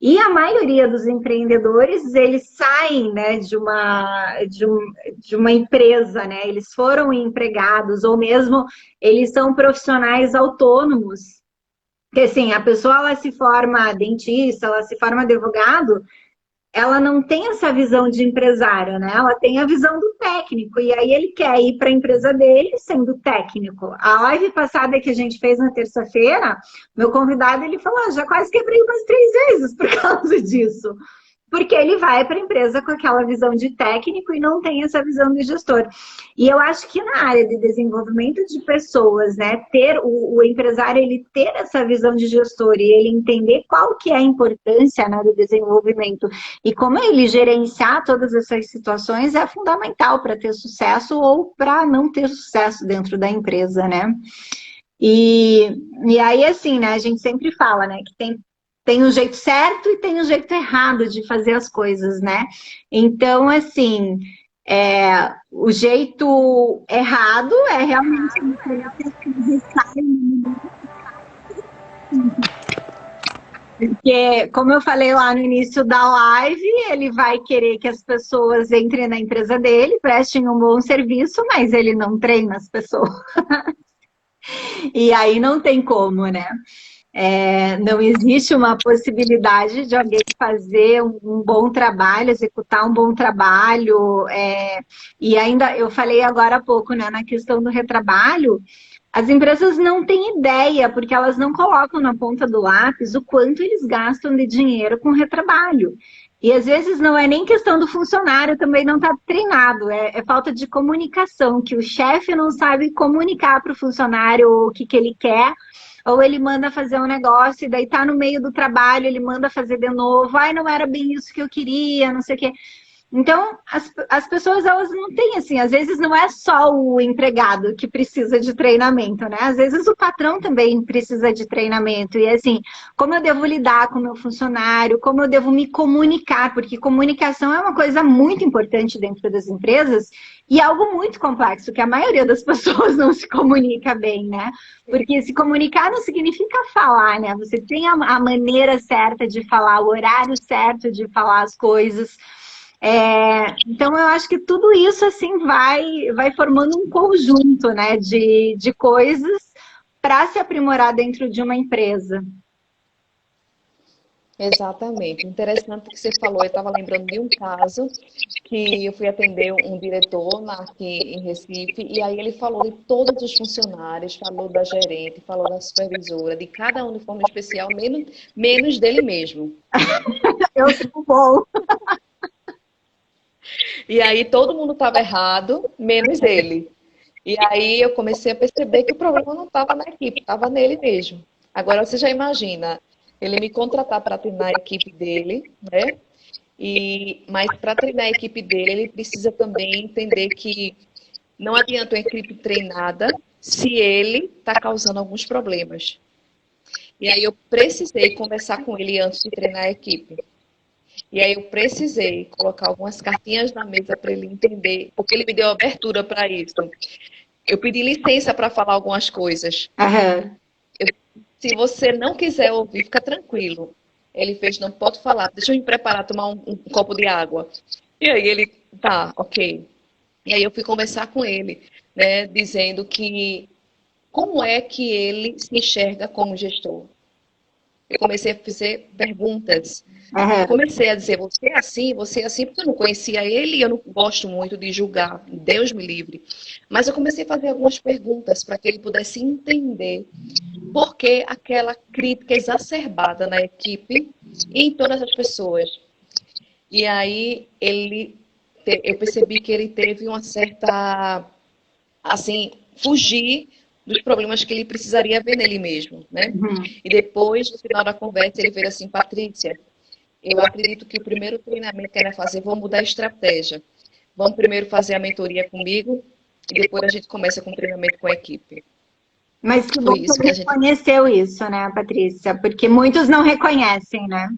A: E a maioria dos empreendedores, eles saem, né, de uma empresa, né? Eles foram empregados, ou mesmo eles são profissionais autônomos. Porque, assim, a pessoa, ela se forma dentista, ela se forma advogado, ela não tem essa visão de empresário, né? Ela tem a visão do técnico, e aí ele quer ir para a empresa dele sendo técnico. A live passada que a gente fez na terça-feira, meu convidado, ele falou, já quase quebrei umas 3 vezes por causa disso. Porque ele vai para a empresa com aquela visão de técnico e não tem essa visão de gestor. E eu acho que na área de desenvolvimento de pessoas, né, ter o empresário, ele ter essa visão de gestor e ele entender qual que é a importância, né, do desenvolvimento e como ele gerenciar todas essas situações é fundamental para ter sucesso ou para não ter sucesso dentro da empresa, né? E aí, assim, né, a gente sempre fala, né, que tem um jeito certo e tem um jeito errado de fazer as coisas, né? Então, assim, o jeito errado é realmente porque, como eu falei lá no início da live, ele vai querer que as pessoas entrem na empresa dele, prestem um bom serviço, mas ele não treina as pessoas. E aí não tem como, né? Não existe uma possibilidade de alguém fazer um bom trabalho, executar um bom trabalho. E ainda, eu falei agora há pouco, né, na questão do retrabalho, as empresas não têm ideia, porque elas não colocam na ponta do lápis o quanto eles gastam de dinheiro com retrabalho. E às vezes não é nem questão do funcionário também não estar treinado, é falta de comunicação, que o chefe não sabe comunicar para o funcionário o que ele quer, ou ele manda fazer um negócio e daí tá no meio do trabalho, ele manda fazer de novo, ai, não era bem isso que eu queria, não sei o quê. Então, as pessoas, elas não têm, assim, às vezes não é só o empregado que precisa de treinamento, né? Às vezes o patrão também precisa de treinamento. E, assim, como eu devo lidar com o meu funcionário, como eu devo me comunicar, porque comunicação é uma coisa muito importante dentro das empresas e é algo muito complexo, que a maioria das pessoas não se comunica bem, né? Porque se comunicar não significa falar, né? Você tem a maneira certa de falar, o horário certo de falar as coisas. Então, eu acho que tudo isso, assim, vai formando um conjunto, né, de coisas para se aprimorar dentro de uma empresa.
B: Exatamente. Interessante que você falou. Eu estava lembrando de um caso que eu fui atender um diretor aqui em Recife, e aí ele falou de todos os funcionários, falou da gerente, falou da supervisora, de cada um de forma especial, menos dele mesmo.
A: Eu sou bom.
B: E aí todo mundo estava errado, menos ele. E aí eu comecei a perceber que o problema não estava na equipe, estava nele mesmo. Agora você já imagina, ele me contratar para treinar a equipe dele, né? Mas para treinar a equipe dele, ele precisa também entender que não adianta uma equipe treinada se ele está causando alguns problemas. E aí eu precisei conversar com ele antes de treinar a equipe. E aí eu precisei colocar algumas cartinhas na mesa para ele entender, porque ele me deu abertura para isso. Eu pedi licença para falar algumas coisas.
A: Aham.
B: Se você não quiser ouvir, fica tranquilo. Ele fez, não pode falar, deixa eu me preparar, tomar um copo de água. E aí ele, tá, ok. E aí eu fui conversar com ele, né, dizendo que como é que ele se enxerga como gestor. Eu comecei a fazer perguntas.
A: Aham.
B: Comecei a dizer, você é assim, porque eu não conhecia ele e eu não gosto muito de julgar, Deus me livre. Mas eu comecei a fazer algumas perguntas para que ele pudesse entender por que aquela crítica exacerbada na equipe e em todas as pessoas. E aí eu percebi que ele teve uma certa, assim, fugir dos problemas que ele precisaria ver nele mesmo, né?
A: Uhum.
B: E depois, no final da conversa, ele veio assim, Patrícia, eu acredito que o primeiro treinamento que ele vai fazer, vamos mudar a estratégia. Vamos primeiro fazer a mentoria comigo e depois a gente começa com o treinamento com a equipe.
A: Mas que bom
B: Foi
A: que
B: isso
A: ele
B: que a gente...
A: reconheceu isso, né, Patrícia? Porque muitos não reconhecem, né?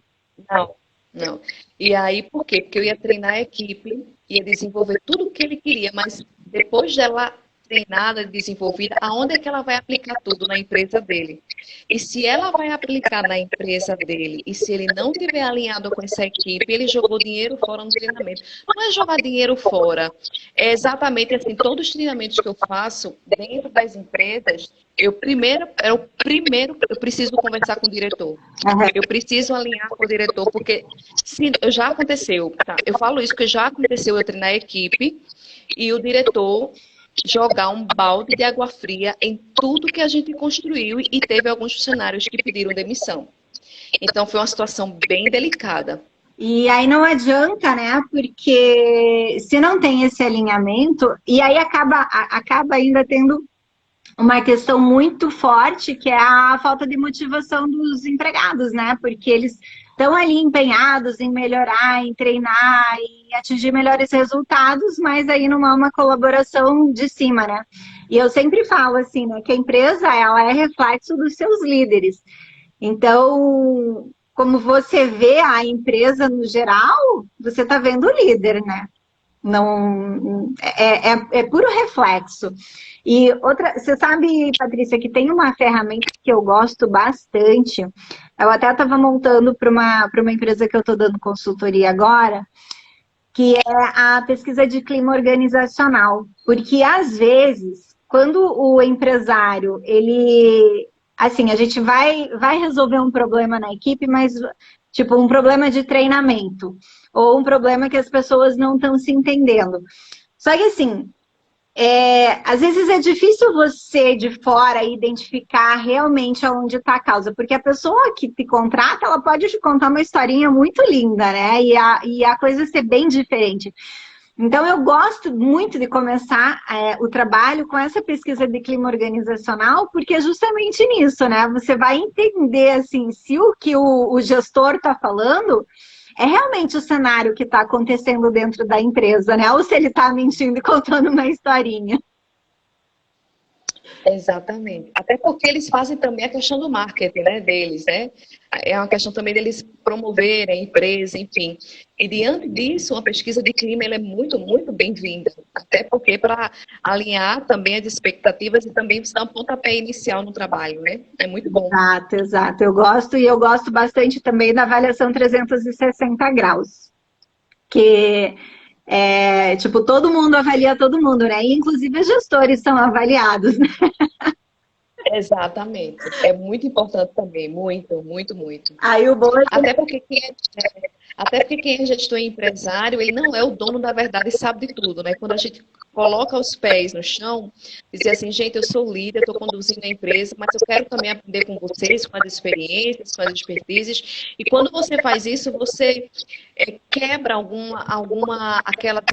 B: Não, não. E aí, por quê? Porque eu ia treinar a equipe, ia desenvolver tudo o que ele queria, mas depois dela treinada, desenvolvida, aonde é que ela vai aplicar tudo na empresa dele? E se ela vai aplicar na empresa dele, e se ele não tiver alinhado com essa equipe, ele jogou dinheiro fora no treinamento. Não é jogar dinheiro fora, é exatamente assim, todos os treinamentos que eu faço dentro das empresas, eu preciso conversar com o diretor.
A: Aham.
B: Eu preciso alinhar com o diretor, porque se, já aconteceu, tá? Eu falo isso porque já aconteceu eu treinar a equipe e o diretor jogar um balde de água fria em tudo que a gente construiu e teve alguns funcionários que pediram demissão. Então foi uma situação bem delicada.
A: E aí não adianta, né? Porque se não tem esse alinhamento, e aí acaba ainda tendo uma questão muito forte, que é a falta de motivação dos empregados, né? Porque eles estão ali empenhados em melhorar, em treinar e atingir melhores resultados, mas aí não há uma colaboração de cima, né? E eu sempre falo assim, né, que a empresa ela é reflexo dos seus líderes. Então, como você vê a empresa no geral, você está vendo o líder, né? Não é puro reflexo. E outra, você sabe, Patrícia, que tem uma ferramenta que eu gosto bastante. Eu até estava montando para uma empresa que eu estou dando consultoria agora, que é a pesquisa de clima organizacional. Porque às vezes, quando o empresário, ele, assim, a gente vai resolver um problema na equipe, mas tipo um problema de treinamento ou um problema que as pessoas não estão se entendendo. Só que assim, às vezes é difícil você de fora identificar realmente aonde está a causa, porque a pessoa que te contrata, ela pode te contar uma historinha muito linda, né? E a coisa ser bem diferente. Então, eu gosto muito de começar o trabalho com essa pesquisa de clima organizacional, porque é justamente nisso, né? Você vai entender, assim, se o que o gestor está falando é realmente o cenário que está acontecendo dentro da empresa, né? Ou se ele está mentindo e contando uma historinha.
B: Exatamente. Até porque eles fazem também a questão do marketing, né, deles, né? É uma questão também deles promoverem a empresa, enfim. E diante disso, uma pesquisa de clima ela é muito, muito bem-vinda. Até porque para alinhar também as expectativas e também você dar um pontapé inicial no trabalho, né? É muito bom.
A: Exato, exato. Eu gosto bastante também da avaliação 360 graus. Que tipo, todo mundo avalia todo mundo, né? E, inclusive os gestores são avaliados, né?
B: Exatamente. É muito importante também, muito, muito, muito.
A: Aí o bom
B: Até porque quem é gestor e empresário, ele não é o dono da verdade e sabe de tudo, né? Quando a gente
C: coloca os pés no chão, dizer assim, gente, eu sou líder, estou conduzindo a empresa, mas eu quero também aprender com vocês, com as experiências, com as expertises. E quando você faz isso, você quebra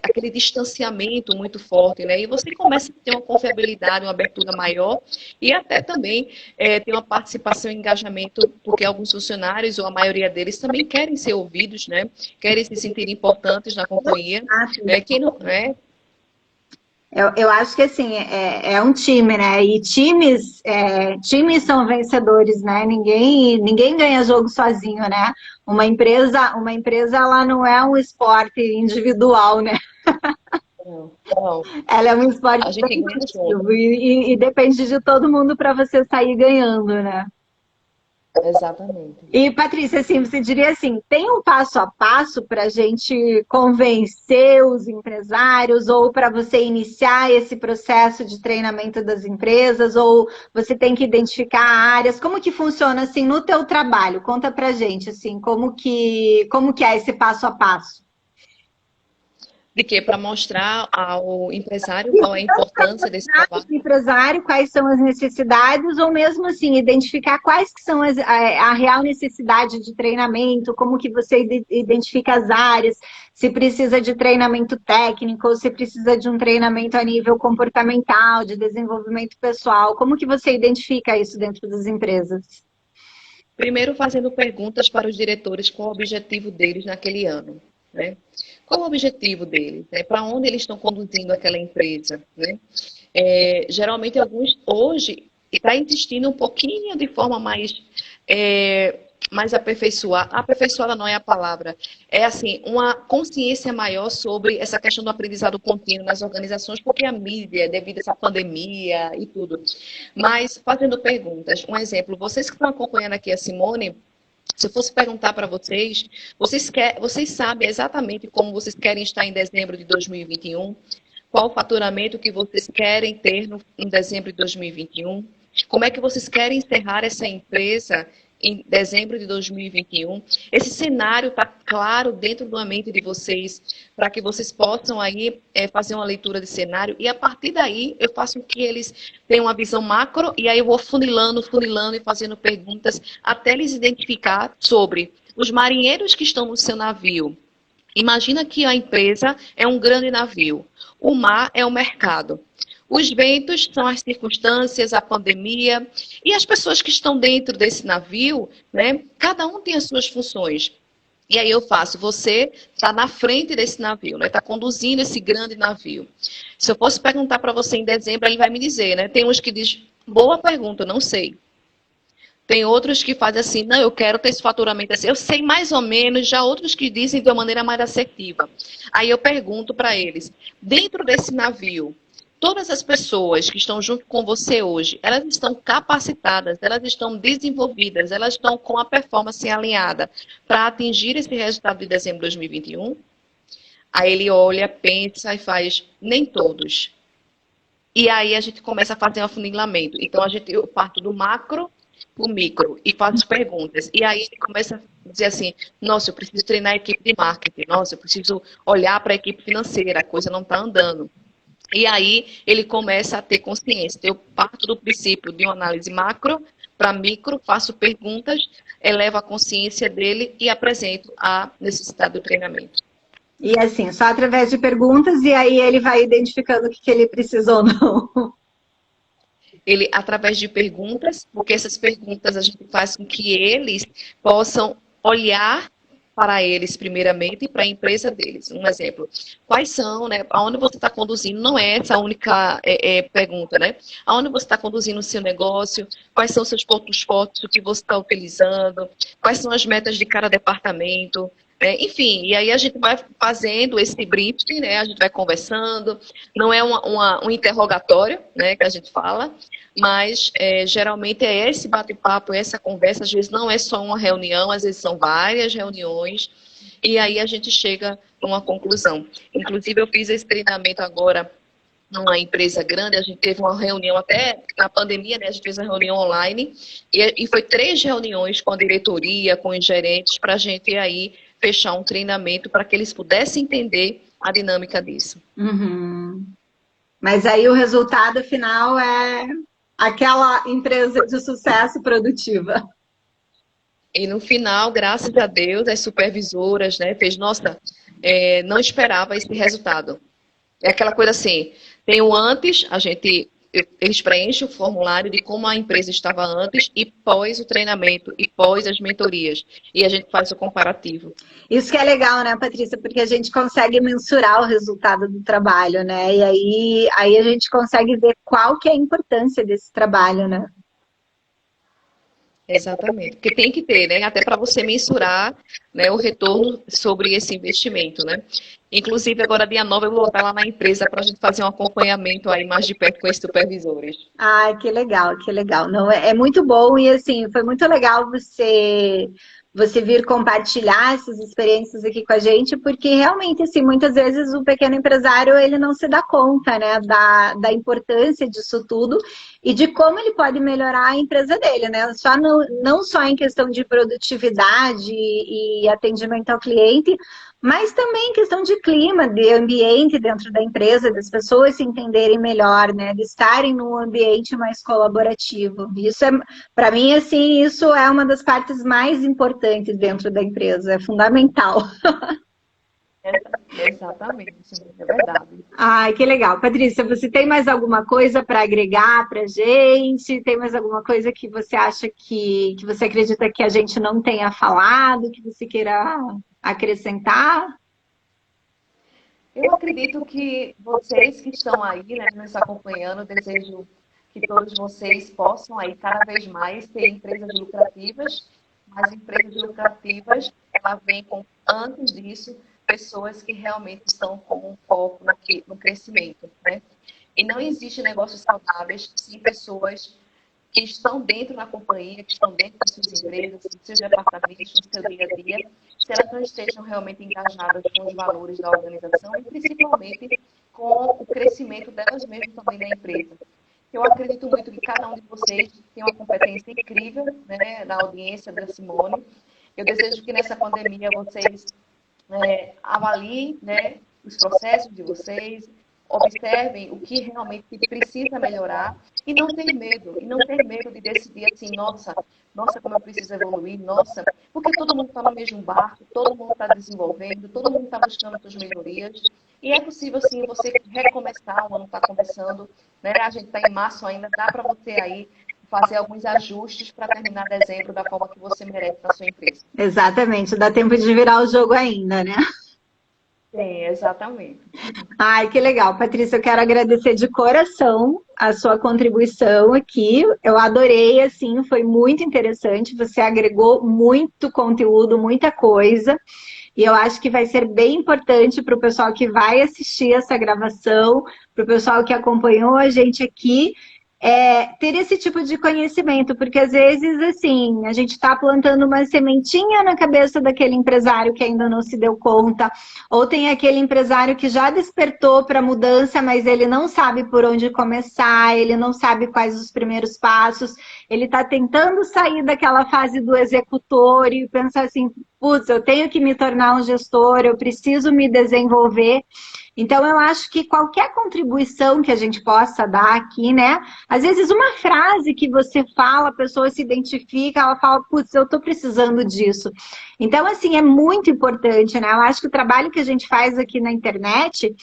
C: aquele distanciamento muito forte, né? E você começa a ter uma confiabilidade, uma abertura maior e até também ter uma participação e engajamento, porque alguns funcionários, ou a maioria deles, também querem ser ouvidos, né? Querem se sentir importantes na companhia. Quem não é?
A: Eu acho que assim, é um time, né? E times são vencedores, né? Ninguém ganha jogo sozinho, né? Uma empresa ela não é um esporte individual, né?
C: Não.
A: Ela é um esporte
C: A gente ganha junto.
A: e depende de todo mundo para você sair ganhando, né?
C: Exatamente.
A: E, Patrícia, assim, você diria assim, tem um passo a passo para a gente convencer os empresários ou para você iniciar esse processo de treinamento das empresas ou você tem que identificar áreas? Como que funciona, assim, no teu trabalho? Conta pra gente, assim, como que é esse passo a passo?
C: De quê? Para mostrar ao empresário qual é a importância desse trabalho.
A: Empresário, quais são as necessidades, ou mesmo assim, identificar quais que são a real necessidade de treinamento, como que você identifica as áreas, se precisa de treinamento técnico, ou se precisa de um treinamento a nível comportamental, de desenvolvimento pessoal, como que você identifica isso dentro das empresas?
C: Primeiro, fazendo perguntas para os diretores qual o objetivo deles naquele ano, né? Qual o objetivo deles? Né? Para onde eles estão conduzindo aquela empresa? Né? Geralmente, alguns hoje está insistindo um pouquinho de forma mais aperfeiçoada não é a palavra, é assim, uma consciência maior sobre essa questão do aprendizado contínuo nas organizações, porque a mídia, devido a essa pandemia e tudo. Mas, fazendo perguntas, um exemplo, vocês que estão acompanhando aqui a Simone, se eu fosse perguntar para vocês, vocês sabem exatamente como vocês querem estar em dezembro de 2021? Qual o faturamento que vocês querem ter em dezembro de 2021? Como é que vocês querem encerrar essa empresa em dezembro de 2021? Esse cenário está claro dentro da mente de vocês, para que vocês possam aí fazer uma leitura de cenário, e a partir daí eu faço com que eles tenham uma visão macro, e aí eu vou funilando e fazendo perguntas, até eles identificar sobre os marinheiros que estão no seu navio. Imagina que a empresa é um grande navio, o mar é o mercado. Os ventos são as circunstâncias, a pandemia, e as pessoas que estão dentro desse navio, né, cada um tem as suas funções. E aí eu faço, você está na frente desse navio, né, está conduzindo esse grande navio. Se eu fosse perguntar para você em dezembro, ele vai me dizer, né, tem uns que dizem, boa pergunta, não sei. Tem outros que fazem assim, não, eu quero ter esse faturamento assim, eu sei mais ou menos, já outros que dizem de uma maneira mais assertiva. Aí eu pergunto para eles, dentro desse navio, todas as pessoas que estão junto com você hoje, elas estão capacitadas, elas estão desenvolvidas, elas estão com a performance alinhada para atingir esse resultado de dezembro de 2021? Aí ele olha, pensa e faz, nem todos. E aí a gente começa a fazer um afunilamento. Então eu parto do macro para o micro e faço perguntas. E aí ele começa a dizer assim, nossa, eu preciso treinar a equipe de marketing, nossa, eu preciso olhar para a equipe financeira, a coisa não está andando. E aí ele começa a ter consciência. Eu parto do princípio de uma análise macro para micro, faço perguntas, elevo a consciência dele e apresento a necessidade do treinamento.
A: E assim, só através de perguntas, e aí ele vai identificando o que ele precisa ou não.
C: Ele, através de perguntas, porque essas perguntas a gente faz com que eles possam olhar para eles primeiramente e para a empresa deles. Um exemplo, quais são, né, aonde você está conduzindo, não é essa a única pergunta, né? Aonde você está conduzindo o seu negócio, quais são os seus pontos fortes, o que você está utilizando, quais são as metas de cada departamento, enfim, e aí a gente vai fazendo esse briefing, né? A gente vai conversando, não é um interrogatório, né, que a gente fala, mas geralmente é esse bate-papo, essa conversa, às vezes não é só uma reunião, às vezes são várias reuniões, e aí a gente chega a uma conclusão. Inclusive eu fiz esse treinamento agora numa empresa grande, a gente teve uma reunião até na pandemia, né, a gente fez uma reunião online, e foi 3 reuniões com a diretoria, com os gerentes, para a gente aí fechar um treinamento para que eles pudessem entender a dinâmica disso.
A: Uhum. Mas aí o resultado final é aquela empresa de sucesso produtiva.
C: E no final, graças a Deus, as supervisoras, né, fez, nossa, não esperava esse resultado. É aquela coisa assim, tem o antes, eles preenchem o formulário de como a empresa estava antes e pós o treinamento e pós as mentorias. E a gente faz o comparativo.
A: Isso que é legal, né, Patrícia? Porque a gente consegue mensurar o resultado do trabalho, né? E aí a gente consegue ver qual que é a importância desse trabalho, né?
C: Exatamente, porque tem que ter, né? Até para você mensurar, né, o retorno sobre esse investimento, né? Inclusive, agora, dia 9, eu vou voltar lá na empresa para a gente fazer um acompanhamento aí mais de perto com os supervisores.
A: Ah, que legal, que legal. Não, é muito bom e assim, foi muito legal você vir compartilhar essas experiências aqui com a gente, porque realmente, assim, muitas vezes o pequeno empresário, ele não se dá conta, né, da importância disso tudo e de como ele pode melhorar a empresa dele, né? Não só em questão de produtividade e atendimento ao cliente, mas também em questão de clima, de ambiente dentro da empresa, das pessoas se entenderem melhor, né? De estarem num ambiente mais colaborativo. Isso é, para mim, assim, isso é uma das partes mais importantes dentro da empresa, é fundamental.
C: Exatamente, é verdade.
A: Ai, que legal. Patrícia, você tem mais alguma coisa para agregar para a gente? Tem mais alguma coisa que você acha que você acredita que a gente não tenha falado, que você queira acrescentar?
C: Eu acredito que vocês que estão aí, né, nos acompanhando, desejo que todos vocês possam aí cada vez mais ter empresas lucrativas, mas empresas lucrativas, ela vem com, antes disso, pessoas que realmente estão com um foco no crescimento, né? E não existe negócios saudáveis sem pessoas que estão dentro da companhia, que estão dentro das suas empresas, dos seus departamentos, no seu dia a dia, se elas não estejam realmente engajadas com os valores da organização e principalmente com o crescimento delas mesmas também na empresa. Eu acredito muito que cada um de vocês tem uma competência incrível, né, na audiência da Simone. Eu desejo que nessa pandemia vocês avaliem, né, os processos de vocês, observem o que realmente precisa melhorar e não ter medo, de decidir assim, nossa, como eu preciso evoluir, nossa, porque todo mundo está no mesmo barco, todo mundo está desenvolvendo, todo mundo está buscando suas melhorias e é possível sim você recomeçar, o ano está começando, né? A gente está em março ainda, dá para você aí fazer alguns ajustes para terminar dezembro da forma que você merece na sua empresa.
A: Exatamente, dá tempo de virar o jogo ainda, né?
C: Sim, exatamente.
A: Ai, que legal. Patrícia, eu quero agradecer de coração a sua contribuição aqui. Eu adorei, assim, foi muito interessante. Você agregou muito conteúdo, muita coisa. E eu acho que vai ser bem importante para o pessoal que vai assistir essa gravação, para o pessoal que acompanhou a gente aqui, ter esse tipo de conhecimento, porque às vezes, assim, a gente está plantando uma sementinha na cabeça daquele empresário que ainda não se deu conta, ou tem aquele empresário que já despertou para a mudança, mas ele não sabe por onde começar, ele não sabe quais os primeiros passos, ele está tentando sair daquela fase do executor e pensar assim, putz, eu tenho que me tornar um gestor, eu preciso me desenvolver. Então, eu acho que qualquer contribuição que a gente possa dar aqui, né? Às vezes, uma frase que você fala, a pessoa se identifica, ela fala, putz, eu estou precisando disso. Então, assim, é muito importante, né? Eu acho que o trabalho que a gente faz aqui na internet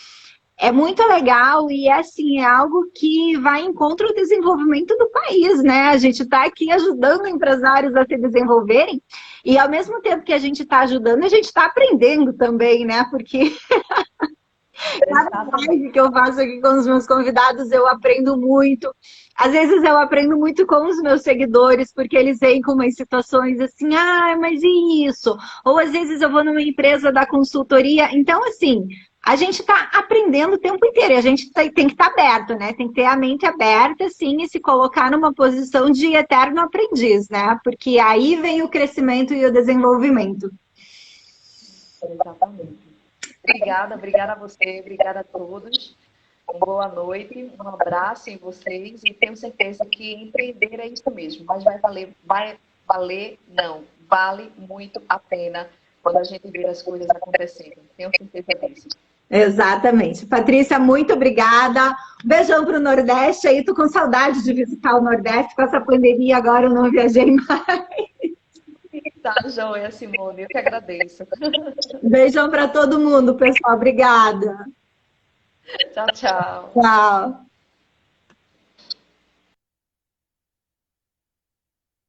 A: é muito legal e, assim, é algo que vai em encontro ao desenvolvimento do país, né? A gente está aqui ajudando empresários a se desenvolverem e, ao mesmo tempo que a gente está ajudando, a gente está aprendendo também, né? Porque cada live que eu faço aqui com os meus convidados, eu aprendo muito. Às vezes eu aprendo muito com os meus seguidores, porque eles vêm com umas situações assim, ah, mas e isso? Ou às vezes eu vou numa empresa da consultoria. Então, assim, a gente está aprendendo o tempo inteiro. E a gente tem que estar aberto, né? Tem que ter a mente aberta, assim, e se colocar numa posição de eterno aprendiz, né? Porque aí vem o crescimento e o desenvolvimento.
C: Exatamente. Obrigada a você, obrigada a todos. Uma boa noite, um abraço em vocês e tenho certeza que empreender é isso mesmo, mas vale muito a pena quando a gente vê as coisas acontecendo. Tenho certeza disso.
A: Exatamente. Patrícia, muito obrigada. Um beijão para o Nordeste aí. Tô com saudade de visitar o Nordeste. Com essa pandemia agora eu não viajei mais.
C: Tá, joia, Simone, eu que agradeço.
A: Beijão para todo mundo, pessoal. Obrigada.
C: Tchau, tchau.
A: Tchau.